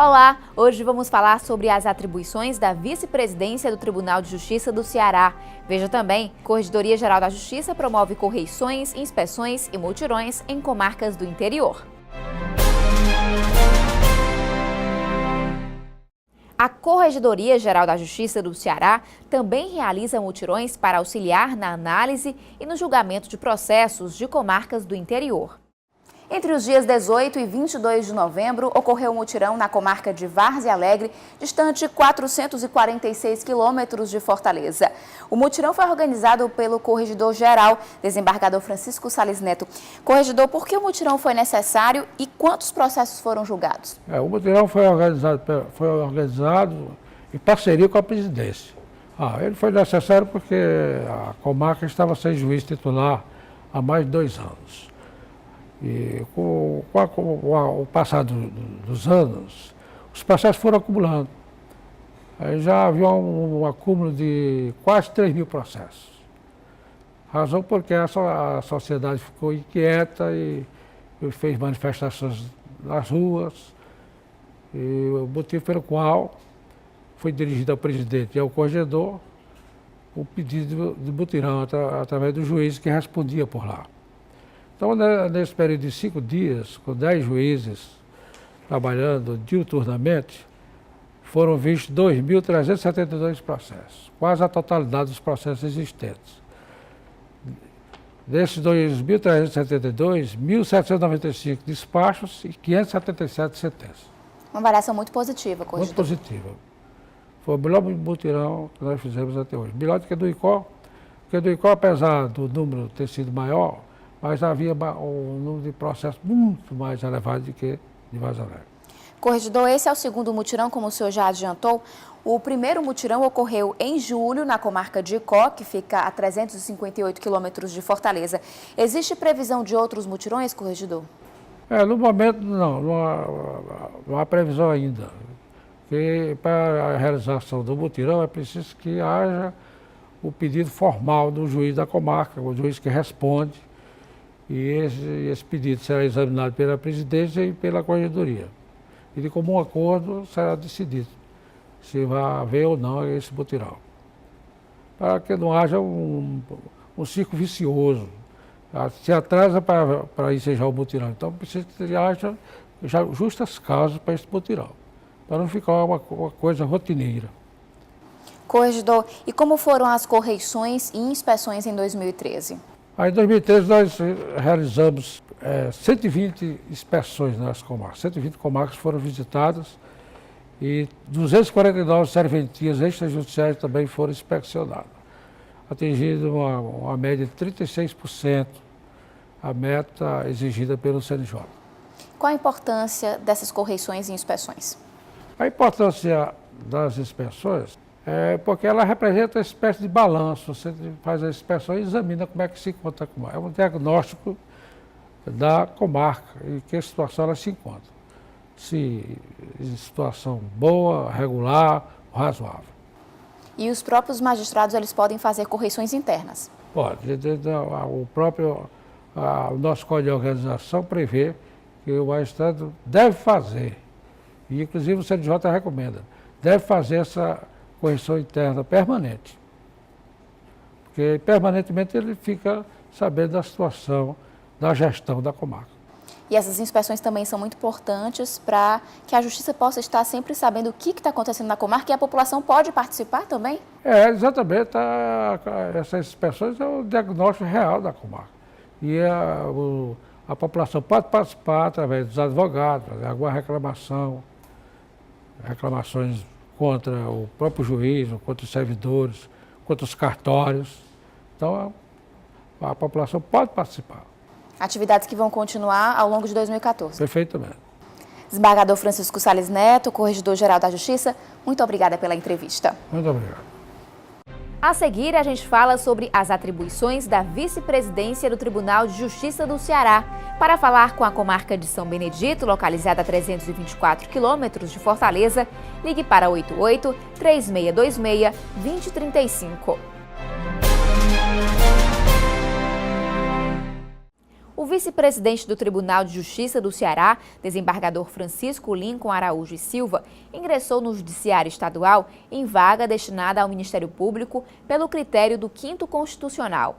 Olá, hoje vamos falar sobre as atribuições da vice-presidência do Tribunal de Justiça do Ceará. Veja também, Corregedoria Geral da Justiça promove correições, inspeções e mutirões em comarcas do interior. A Corregedoria Geral da Justiça do Ceará também realiza mutirões para auxiliar na análise e no julgamento de processos de comarcas do interior. Entre os dias 18 e 22 de novembro, ocorreu um mutirão na comarca de Várzea Alegre, distante 446 quilômetros de Fortaleza. O mutirão foi organizado pelo Corregedor-Geral, desembargador Francisco Sales Neto. Corregedor, por que o mutirão foi necessário e quantos processos foram julgados? O mutirão foi organizado em parceria com a presidência. Ele foi necessário porque a comarca estava sem juiz titular há mais de 2 anos. E com o passar dos anos, os processos foram acumulando. Aí já havia um acúmulo de quase 3.000 processos. Razão porque a sociedade ficou inquieta e fez manifestações nas ruas. E o motivo pelo qual foi dirigido ao presidente e ao corregedor o pedido de mutirão através do juiz que respondia por lá. Então, nesse período de 5 dias, com 10 juízes trabalhando diuturnamente, foram vistos 2.372 processos, quase a totalidade dos processos existentes. Desses 2.372, 1.795 despachos e 577 sentenças. Uma variação muito positiva, corregedor. Muito positiva. Foi o melhor mutirão que nós fizemos até hoje. Melhor do que do ICO, porque do ICO, apesar do número ter sido maior, mas havia um número de processos muito mais elevado do que de Várzea Alegre. Corregedor, esse é o segundo mutirão, como o senhor já adiantou. O primeiro mutirão ocorreu em julho, na comarca de Icó, que fica a 358 quilômetros de Fortaleza. Existe previsão de outros mutirões, corregedor? No momento, não há previsão ainda. Porque para a realização do mutirão é preciso que haja o pedido formal do juiz da comarca, o juiz que responde. E esse pedido será examinado pela presidência e pela corregedoria. E de comum acordo será decidido se vai haver ou não esse mutirão. Para que não haja um ciclo vicioso. Se atrasa para ensejar o mutirão. Então precisa que haja justas causas para esse mutirão, para não ficar uma coisa rotineira. Corregedor, e como foram as correições e inspeções em 2013? Em 2013 nós realizamos 120 inspeções nas comarcas. 120 comarcas foram visitadas e 249 serventias extrajudiciais também foram inspecionadas, atingindo uma média de 36%, a meta exigida pelo CNJ. Qual a importância dessas correições e inspeções? A importância das inspeções é porque ela representa uma espécie de balanço. Você faz a inspeção e examina como é que se encontra a comarca. É um diagnóstico da comarca e que situação ela se encontra. Se em situação boa, regular, razoável. E os próprios magistrados, eles podem fazer correições internas? Pode. O nosso Código de Organização prevê que o magistrado deve fazer, e inclusive o CNJ recomenda, deve fazer essa correção interna permanente, porque permanentemente ele fica sabendo da situação da gestão da comarca. E essas inspeções também são muito importantes para que a justiça possa estar sempre sabendo o que está acontecendo na comarca e a população pode participar também? Exatamente. Essas inspeções é o diagnóstico real da comarca. E a população pode participar através dos advogados, fazer alguma reclamações contra o próprio juiz, contra os servidores, contra os cartórios. Então, a população pode participar. Atividades que vão continuar ao longo de 2014. Perfeitamente. Desembargador Francisco Sales Neto, Corregedor-Geral da Justiça, muito obrigada pela entrevista. Muito obrigado. A seguir, a gente fala sobre as atribuições da vice-presidência do Tribunal de Justiça do Ceará. Para falar com a comarca de São Benedito, localizada a 324 quilômetros de Fortaleza, ligue para 88-3626-2035. O vice-presidente do Tribunal de Justiça do Ceará, desembargador Francisco Lincoln Araújo e Silva, ingressou no Judiciário Estadual em vaga destinada ao Ministério Público pelo critério do 5º Constitucional.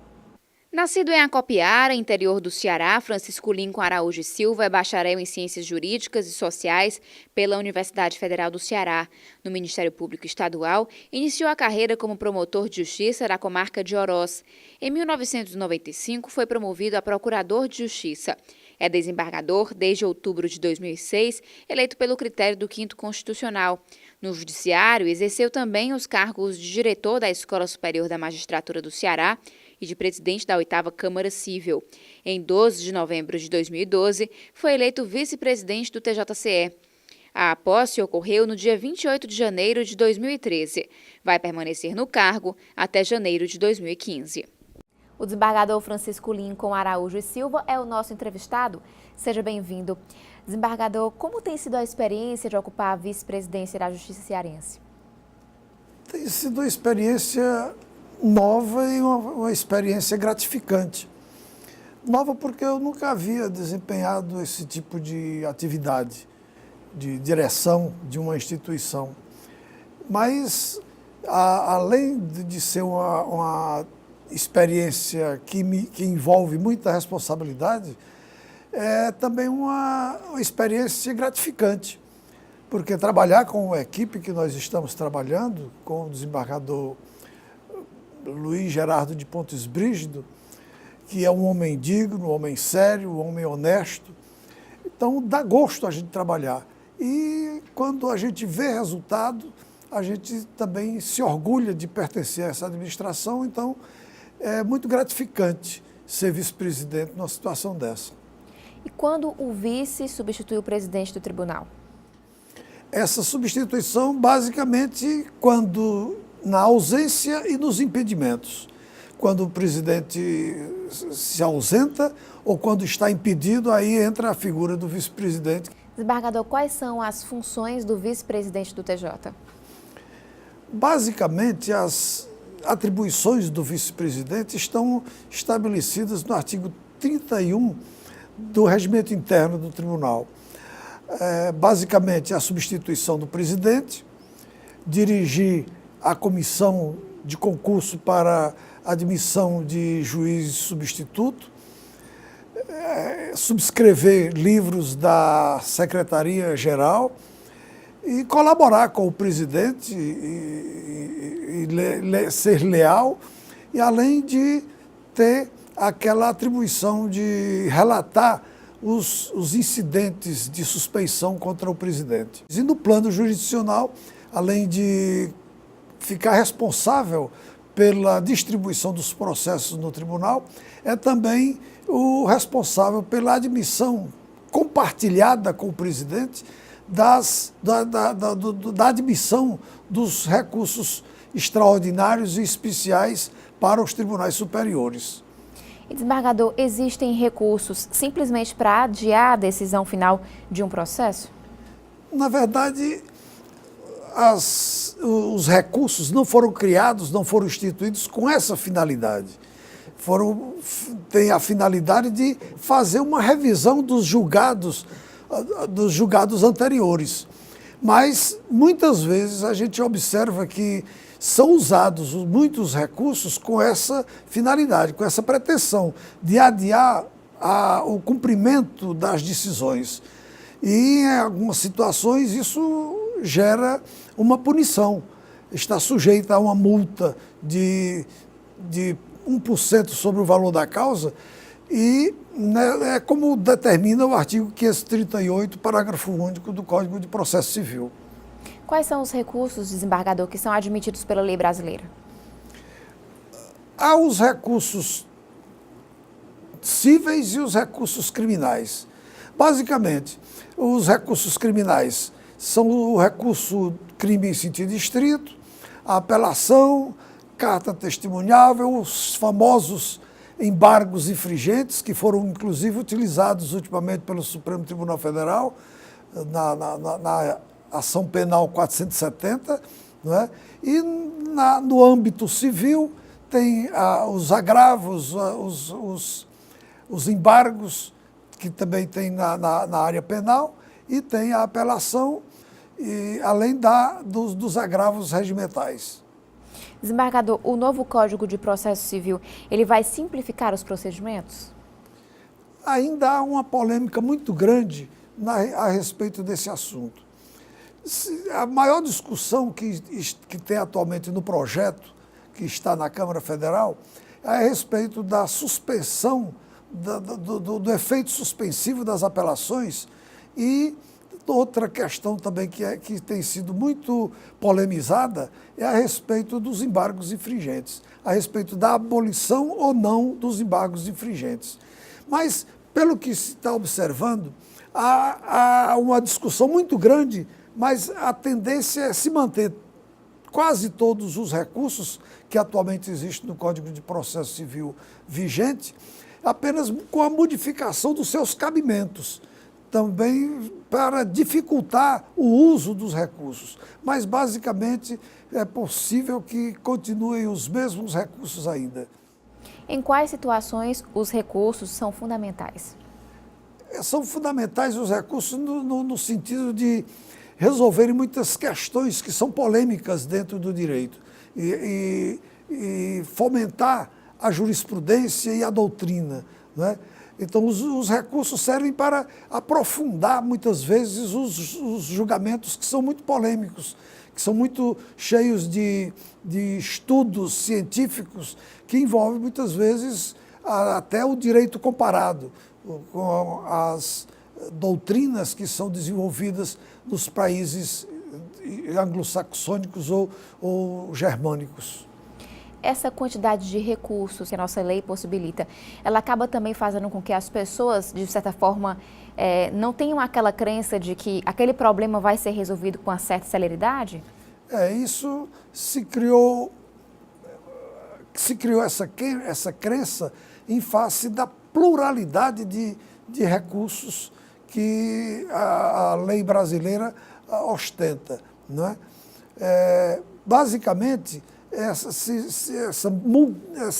Nascido em Acopiara, interior do Ceará, Francisco Lincoln Araújo e Silva é bacharel em Ciências Jurídicas e Sociais pela Universidade Federal do Ceará. No Ministério Público Estadual, iniciou a carreira como promotor de justiça da comarca de Oroz. Em 1995, foi promovido a procurador de justiça. É desembargador desde outubro de 2006, eleito pelo critério do 5º Constitucional. No Judiciário, exerceu também os cargos de diretor da Escola Superior da Magistratura do Ceará e de presidente da 8ª Câmara Civil. Em 12 de novembro de 2012, foi eleito vice-presidente do TJCE. A posse ocorreu no dia 28 de janeiro de 2013. Vai permanecer no cargo até janeiro de 2015. O desembargador Francisco Lincoln Araújo e Silva é o nosso entrevistado. Seja bem-vindo. Desembargador, como tem sido a experiência de ocupar a vice-presidência da Justiça cearense? Tem sido uma experiência nova e uma experiência gratificante. Nova porque eu nunca havia desempenhado esse tipo de atividade, de direção de uma instituição. Mas, além de ser uma experiência que envolve muita responsabilidade, é também uma experiência gratificante, porque trabalhar com a equipe que nós estamos trabalhando, com o desembargador Luiz Gerardo de Pontes Brígido, que é um homem digno, um homem sério, um homem honesto. Então, dá gosto a gente trabalhar. E quando a gente vê resultado, a gente também se orgulha de pertencer a essa administração. Então, é muito gratificante ser vice-presidente numa situação dessa. E quando o vice substitui o presidente do tribunal? Essa substituição, basicamente, quando na ausência e nos impedimentos. Quando o presidente se ausenta ou quando está impedido, aí entra a figura do vice-presidente. Desembargador, quais são as funções do vice-presidente do TJ? Basicamente, as atribuições do vice-presidente estão estabelecidas no artigo 31 do Regimento Interno do Tribunal. Basicamente, a substituição do presidente, dirigir a comissão de concurso para admissão de juiz substituto, subscrever livros da Secretaria-Geral e colaborar com o presidente e ser leal, e além de ter aquela atribuição de relatar os incidentes de suspeição contra o presidente. E no plano jurisdicional, além de ficar responsável pela distribuição dos processos no tribunal, é também o responsável pela admissão compartilhada com o presidente da admissão dos recursos extraordinários e especiais para os tribunais superiores. E, desembargador, existem recursos simplesmente para adiar a decisão final de um processo? Na verdade, os recursos não foram criados, não foram instituídos com essa finalidade. Tem a finalidade de fazer uma revisão dos julgados anteriores. Mas, muitas vezes, a gente observa que são usados muitos recursos com essa finalidade, com essa pretensão de adiar o cumprimento das decisões. E, em algumas situações, isso gera uma punição. Está sujeita a uma multa de 1% sobre o valor da causa, e é como determina o artigo 538, parágrafo único do Código de Processo Civil. Quais são os recursos, desembargador, que são admitidos pela lei brasileira? Há os recursos cíveis e os recursos criminais. Basicamente, os recursos criminais são o recurso crime em sentido estrito, a apelação, carta testemunhável, os famosos embargos infringentes, que foram inclusive utilizados ultimamente pelo Supremo Tribunal Federal, na ação penal 470, não é? E no âmbito civil tem os agravos, os embargos, que também tem na área penal, e tem a apelação, e, além dos agravos regimentais. Desembargador, o novo Código de Processo Civil, ele vai simplificar os procedimentos? Ainda há uma polêmica muito grande a respeito desse assunto. A maior discussão que tem atualmente no projeto, que está na Câmara Federal, é a respeito da suspensão, do efeito suspensivo das apelações, e outra questão também que tem sido muito polemizada é a respeito dos embargos infringentes, a respeito da abolição ou não dos embargos infringentes. Mas, pelo que se está observando, há uma discussão muito grande, mas a tendência é se manter quase todos os recursos que atualmente existem no Código de Processo Civil vigente, apenas com a modificação dos seus cabimentos, também para dificultar o uso dos recursos. Mas, basicamente, é possível que continuem os mesmos recursos ainda. Em quais situações os recursos são fundamentais? São fundamentais os recursos no sentido de resolverem muitas questões que são polêmicas dentro do direito e fomentar a jurisprudência e a doutrina, né? Então, os recursos servem para aprofundar, muitas vezes, os julgamentos que são muito polêmicos, que são muito cheios de estudos científicos, que envolvem, muitas vezes, até o direito comparado com as doutrinas que são desenvolvidas nos países anglo-saxônicos ou germânicos. Essa quantidade de recursos que a nossa lei possibilita, ela acaba também fazendo com que as pessoas, de certa forma, não tenham aquela crença de que aquele problema vai ser resolvido com uma certa celeridade? Isso se criou essa crença em face da pluralidade de recursos que a lei brasileira ostenta, não é? Basicamente, essa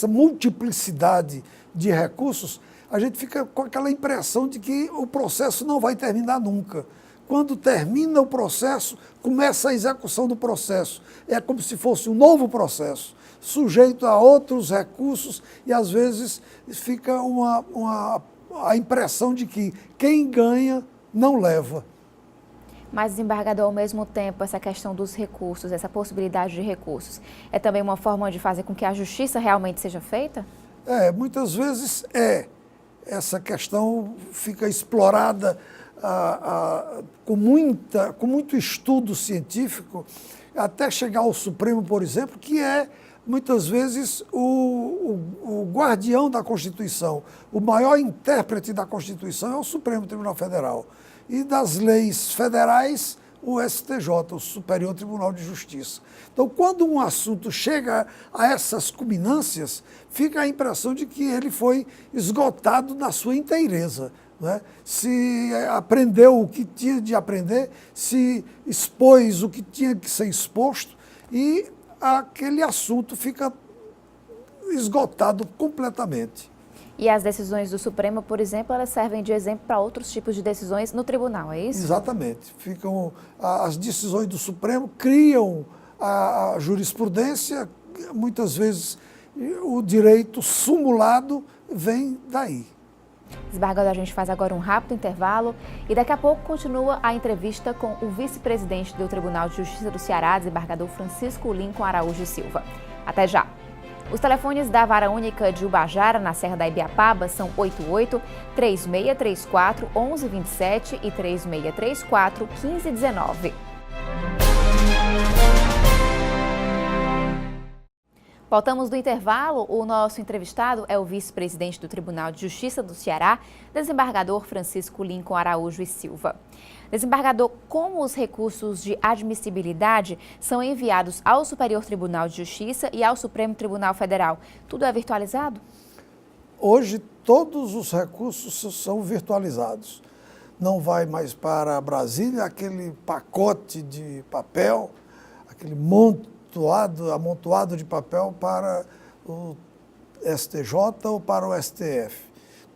multiplicidade de recursos, a gente fica com aquela impressão de que o processo não vai terminar nunca. Quando termina o processo, começa a execução do processo. É como se fosse um novo processo, sujeito a outros recursos, e às vezes fica a impressão de que quem ganha não leva. Mas, desembargador, ao mesmo tempo, essa questão dos recursos, essa possibilidade de recursos, é também uma forma de fazer com que a justiça realmente seja feita? Muitas vezes essa questão fica explorada com muito estudo científico, até chegar ao Supremo, por exemplo, que é, muitas vezes, o guardião da Constituição. O maior intérprete da Constituição é o Supremo Tribunal Federal. E das leis federais, o STJ, o Superior Tribunal de Justiça. Então, quando um assunto chega a essas culminâncias, fica a impressão de que ele foi esgotado na sua inteireza, né? Se aprendeu o que tinha de aprender, se expôs o que tinha que ser exposto, e aquele assunto fica esgotado completamente. E as decisões do Supremo, por exemplo, elas servem de exemplo para outros tipos de decisões no tribunal, é isso? Exatamente. As decisões do Supremo criam a jurisprudência, muitas vezes o direito simulado vem daí. Desembargador, a gente faz agora um rápido intervalo e daqui a pouco continua a entrevista com o vice-presidente do Tribunal de Justiça do Ceará, desembargador Francisco Lincoln Araújo Silva. Até já! Os telefones da Vara Única de Ubajara, na Serra da Ibiapaba, são 88-3634-1127 e 3634-1519. Voltamos do intervalo. O nosso entrevistado é o vice-presidente do Tribunal de Justiça do Ceará, desembargador Francisco Lincoln Araújo e Silva. Desembargador, como os recursos de admissibilidade são enviados ao Superior Tribunal de Justiça e ao Supremo Tribunal Federal? Tudo é virtualizado? Hoje, todos os recursos são virtualizados. Não vai mais para Brasília aquele pacote de papel, aquele amontoado de papel para o STJ ou para o STF.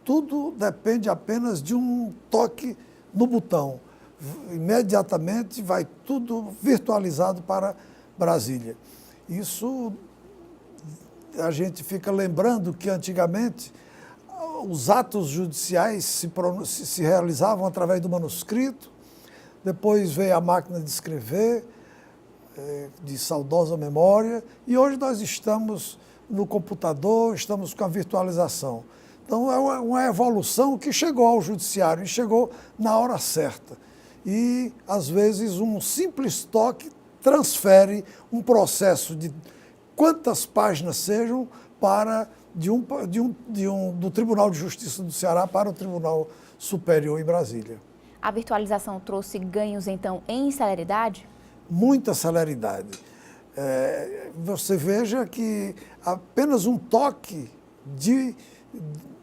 tudo depende apenas de um toque no botão. Imediatamente vai tudo virtualizado para Brasília. Isso a gente fica lembrando que antigamente os atos judiciais se realizavam através do manuscrito, depois veio a máquina de escrever, de saudosa memória, e hoje nós estamos no computador, estamos com a virtualização. Então é uma evolução que chegou ao judiciário e chegou na hora certa. E, às vezes, um simples toque transfere um processo de quantas páginas sejam para do Tribunal de Justiça do Ceará para o Tribunal Superior em Brasília. A virtualização trouxe ganhos, então, em celeridade? Muita celeridade. Você veja que apenas um toque de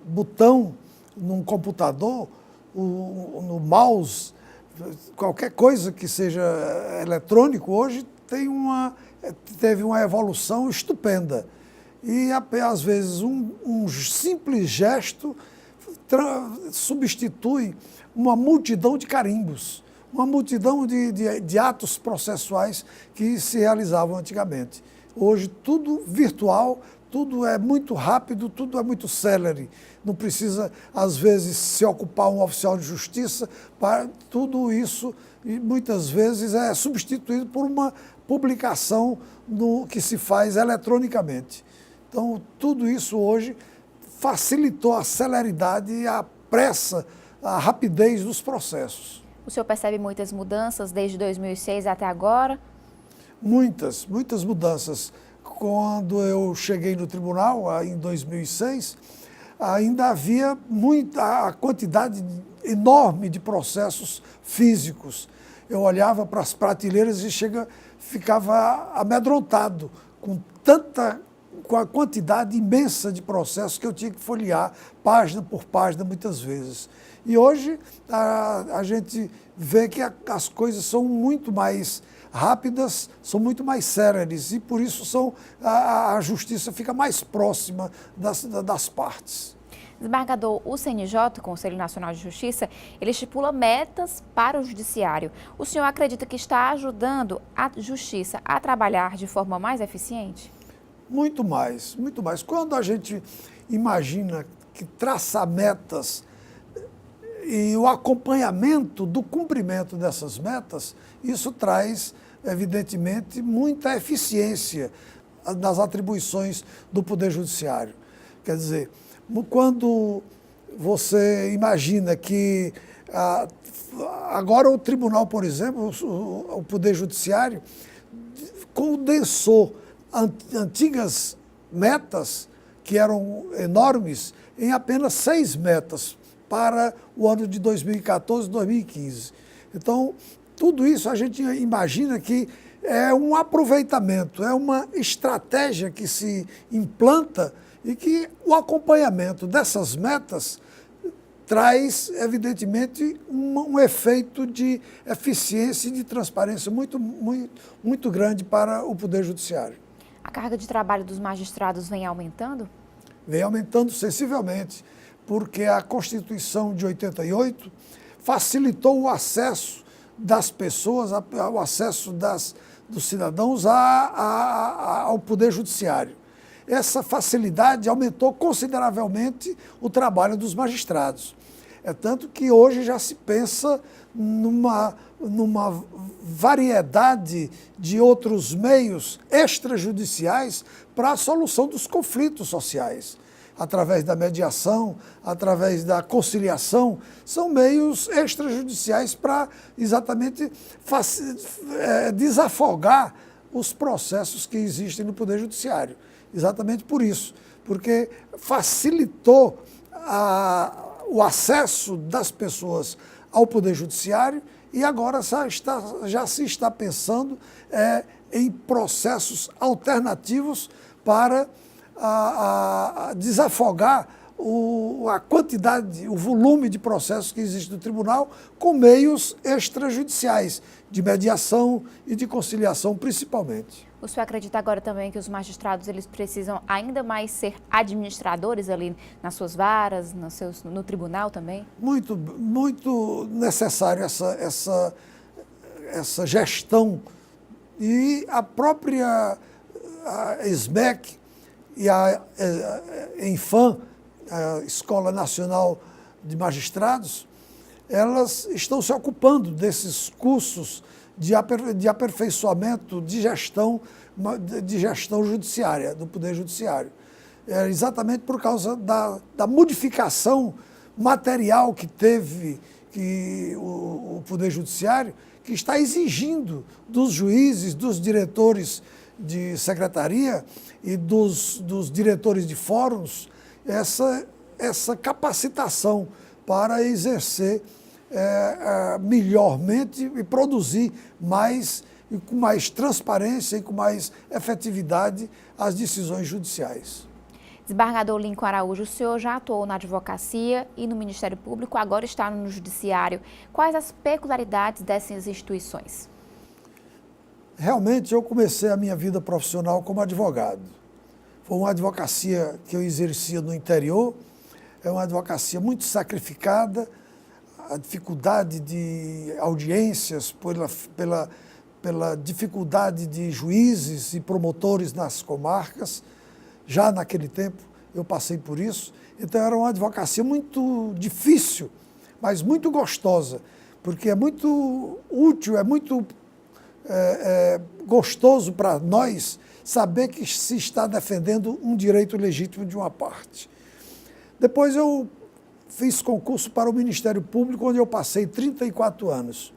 botão num computador, no mouse, qualquer coisa que seja eletrônico hoje teve uma evolução estupenda. E, às vezes, um simples gesto substitui uma multidão de carimbos, uma multidão de atos processuais que se realizavam antigamente. Hoje, tudo virtual, tudo é muito rápido, tudo é muito célere. Não precisa, às vezes, se ocupar um oficial de justiça. Tudo isso, e muitas vezes, é substituído por uma publicação que se faz eletronicamente. Então, tudo isso hoje facilitou a celeridade e a pressa, a rapidez dos processos. O senhor percebe muitas mudanças desde 2006 até agora? Muitas mudanças. Quando eu cheguei no tribunal, em 2006, ainda havia a quantidade enorme de processos físicos. Eu olhava para as prateleiras e ficava amedrontado com a quantidade imensa de processos que eu tinha que folhear, página por página, muitas vezes. E hoje a gente vê que as coisas são muito mais rápidas, são muito mais céleres, e por isso a justiça fica mais próxima das partes. Desembargador, o CNJ, o Conselho Nacional de Justiça, ele estipula metas para o judiciário. O senhor acredita que está ajudando a justiça a trabalhar de forma mais eficiente? Muito mais, muito mais. Quando a gente imagina que traça metas e o acompanhamento do cumprimento dessas metas, isso traz, evidentemente, muita eficiência nas atribuições do Poder Judiciário. Quer dizer, quando você imagina que agora o tribunal, por exemplo, o Poder Judiciário condensou antigas metas, que eram enormes, em apenas 6 metas para o ano de 2014 e 2015. Então, tudo isso a gente imagina que é um aproveitamento, é uma estratégia que se implanta e que o acompanhamento dessas metas traz, evidentemente, um efeito de eficiência e de transparência muito grande para o Poder Judiciário. A carga de trabalho dos magistrados vem aumentando? Vem aumentando sensivelmente, porque a Constituição de 88 facilitou o acesso das pessoas, o acesso dos cidadãos ao Poder Judiciário. Essa facilidade aumentou consideravelmente o trabalho dos magistrados. É tanto que hoje já se pensa numa variedade de outros meios extrajudiciais para a solução dos conflitos sociais. Através da mediação, através da conciliação, são meios extrajudiciais para exatamente desafogar os processos que existem no Poder Judiciário. Exatamente por isso, porque facilitou o acesso das pessoas ao Poder Judiciário e agora já se está pensando em processos alternativos para desafogar a quantidade, o volume de processos que existe no tribunal com meios extrajudiciais, de mediação e de conciliação principalmente. O senhor acredita agora também que os magistrados eles precisam ainda mais ser administradores ali nas suas varas, no tribunal também? Muito, muito necessário essa gestão. E a própria SMEC e a ENFAM, a Escola Nacional de Magistrados, elas estão se ocupando desses cursos de aperfeiçoamento de gestão judiciária, do Poder Judiciário. É exatamente por causa da modificação material que teve o Poder Judiciário, que está exigindo dos juízes, dos diretores de secretaria e dos diretores de fóruns essa capacitação para exercer melhormente e produzir mais e com mais transparência e com mais efetividade as decisões judiciais. Desembargador Lincoln Araújo, o senhor já atuou na advocacia e no Ministério Público, agora está no Judiciário. Quais as peculiaridades dessas instituições? Realmente, eu comecei a minha vida profissional como advogado. Foi uma advocacia que eu exercia no interior, é uma advocacia muito sacrificada, a dificuldade de audiências, pela dificuldade de juízes e promotores nas comarcas. Já naquele tempo eu passei por isso, então era uma advocacia muito difícil, mas muito gostosa, porque é muito útil, é muito gostoso para nós saber que se está defendendo um direito legítimo de uma parte. Depois eu fiz concurso para o Ministério Público, onde eu passei 34 anos.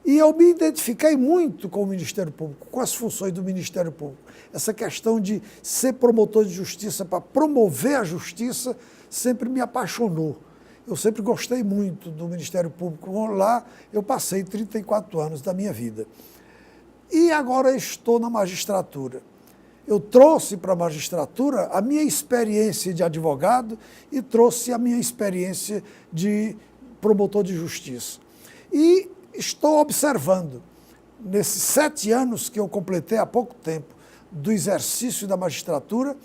E eu me identifiquei muito com o Ministério Público, com as funções do Ministério Público. Essa questão de ser promotor de justiça para promover a justiça sempre me apaixonou. Eu sempre gostei muito do Ministério Público. Lá eu passei 34 anos da minha vida. E agora estou na magistratura. Eu trouxe para a magistratura a minha experiência de advogado e trouxe a minha experiência de promotor de justiça. E estou observando, nesses 7 anos que eu completei há pouco tempo do exercício da magistratura,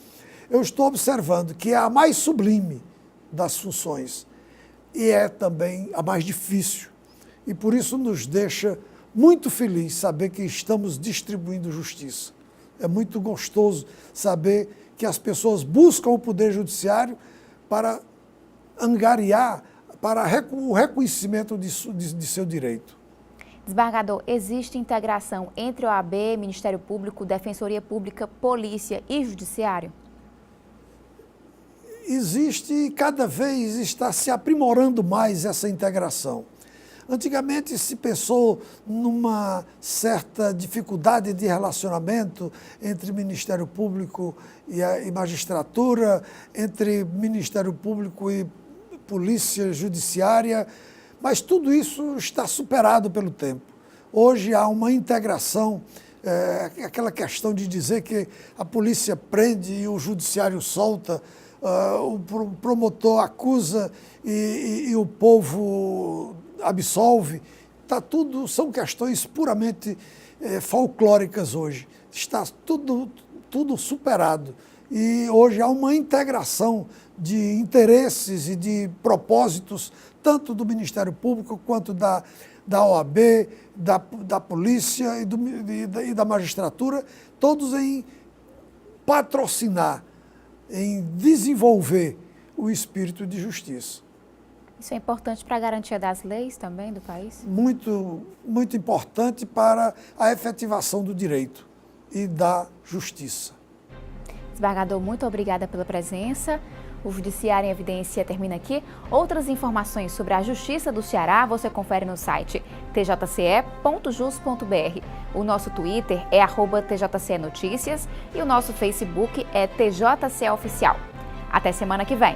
eu estou observando que é a mais sublime das funções e é também a mais difícil. E por isso nos deixa muito feliz saber que estamos distribuindo justiça. É muito gostoso saber que as pessoas buscam o Poder Judiciário para angariar, para o reconhecimento de seu direito. Desembargador, existe integração entre OAB, Ministério Público, Defensoria Pública, Polícia e Judiciário? Existe e cada vez está se aprimorando mais essa integração. Antigamente se pensou numa certa dificuldade de relacionamento entre Ministério Público e magistratura, entre Ministério Público e Polícia Judiciária, mas tudo isso está superado pelo tempo. Hoje há uma integração, aquela questão de dizer que a polícia prende e o judiciário solta, o promotor acusa e o povo absolve, são questões puramente folclóricas hoje. Está tudo superado. E hoje há uma integração de interesses e de propósitos, tanto do Ministério Público quanto da OAB, da polícia e da magistratura, todos em patrocinar, em desenvolver o espírito de justiça. Isso é importante para a garantia das leis também do país? Muito, muito importante para a efetivação do direito e da justiça. Desembargador, muito obrigada pela presença. O Judiciário em Evidência termina aqui. Outras informações sobre a Justiça do Ceará você confere no site tjce.jus.br. O nosso Twitter é @TJCNoticias e o nosso Facebook é TJC Oficial. Até semana que vem.